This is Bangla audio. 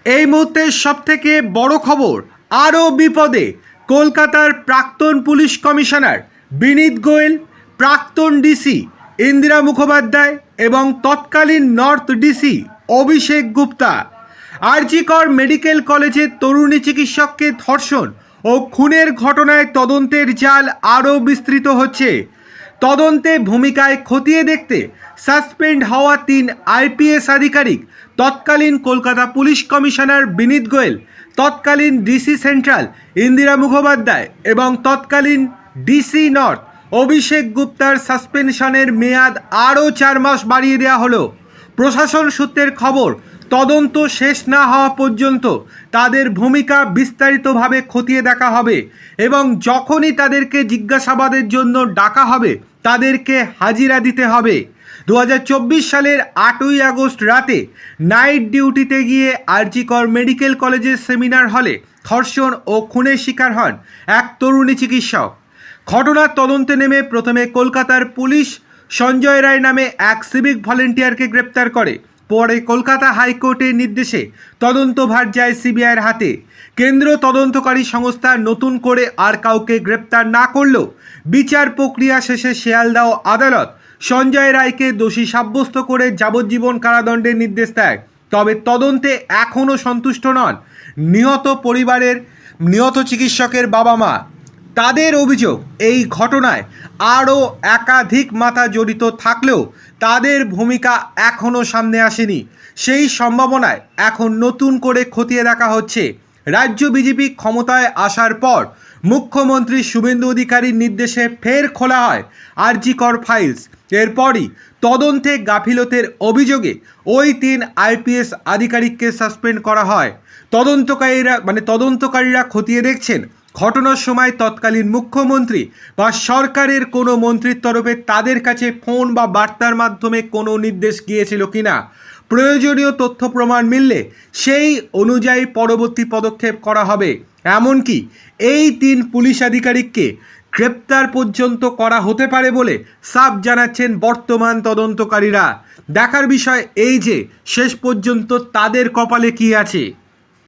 এই মুহূর্তের সবথেকে বড় খবর, আরও বিপদে কলকাতার প্রাক্তন পুলিশ কমিশনার বিনীত গোয়েল, প্রাক্তন ডিসি ইন্দিরা মুখোপাধ্যায় এবং তৎকালীন নর্থ ডিসি অভিষেক গুপ্তা। আরজি কর মেডিকেল কলেজের তরুণী চিকিৎসককে ধর্ষণ ও খুনের ঘটনায় তদন্তের জাল আরও বিস্তৃত হচ্ছে। তদন্তে ভূমিকায় খতিয়ে দেখতে সাসপেন্ড হওয়া 3 আইপিএস আধিকারিক, তৎকালীন কলকাতা পুলিশ কমিশনার বিনীত গোয়েল, তৎকালীন ডিসি সেন্ট্রাল ইন্দিরা মুখোপাধ্যায় এবং তৎকালীন ডিসি নর্থ অভিষেক গুপ্তার সাসপেনশনের মেয়াদ আরও 4 মাস বাড়িয়ে দেওয়া হলো। প্রশাসন সূত্রের খবর, তদন্ত শেষ না হওয়া পর্যন্ত তাদের ভূমিকা বিস্তারিতভাবে খতিয়ে দেখা হবে এবং যখনই তাদেরকে জিজ্ঞাসাবাদের জন্য ডাকা হবে তাদেরকে হাজিরা দিতে হবে। 2024 সালের 8ই আগস্ট রাতে নাইট ডিউটিতে গিয়ে আরজি কর মেডিকেল কলেজের সেমিনার হলে ধর্ষণ ও খুনের শিকার হন এক তরুণী চিকিৎসক। ঘটনার তদন্তে নেমে প্রথমে কলকাতার পুলিশ সঞ্জয় রায় নামে এক সিভিক ভলেন্টিয়ারকে গ্রেপ্তার করে। পরে কলকাতা হাইকোর্টের নির্দেশে তদন্তভার যায় সিবিআইয়ের হাতে। কেন্দ্র তদন্তকারী সংস্থা নতুন করে আর কাউকে গ্রেপ্তার না করলেও বিচার প্রক্রিয়া শেষে শিয়ালদহ আদালত সঞ্জয় রায়কে দোষী সাব্যস্ত করে যাবজ্জীবন কারাদণ্ডের নির্দেশ দেয়। তবে তদন্তে এখনও সন্তুষ্ট নন নিহত চিকিৎসকের বাবা মা। তাদের অভিযোগ, এই ঘটনায় আরও একাধিক মাথা জড়িত থাকলেও তাদের ভূমিকা এখনও সামনে আসেনি। সেই সম্ভাবনায় এখন নতুন করে খতিয়ে দেখা হচ্ছে। রাজ্য বিজেপি ক্ষমতায় আসার পর মুখ্যমন্ত্রী শুভেন্দু অধিকারীর নির্দেশে ফের খোলা হয় আরজি কর ফাইলস। এরপরই তদন্তে গাফিলতির অভিযোগে ওই 3 আইপিএস আধিকারিককে সাসপেন্ড করা হয়। তদন্তকারীরা খতিয়ে দেখছেন ঘটনার সময় তৎকালীন মুখ্যমন্ত্রী বা সরকারের কোনো মন্ত্রীর তরফে তাদের কাছে ফোন বা বার্তার মাধ্যমে কোনো নির্দেশ গিয়েছিল কিনা। প্রয়োজনীয় তথ্য প্রমাণ মিললে সেই অনুযায়ী পরবর্তী পদক্ষেপ করা হবে। এমনকি এই 3 পুলিশ আধিকারিককে গ্রেপ্তার পর্যন্ত করা হতে পারে বলে সাফ জানাচ্ছেন বর্তমান তদন্তকারীরা। দেখার বিষয় এই যে শেষ পর্যন্ত তাদের কপালে কী আছে।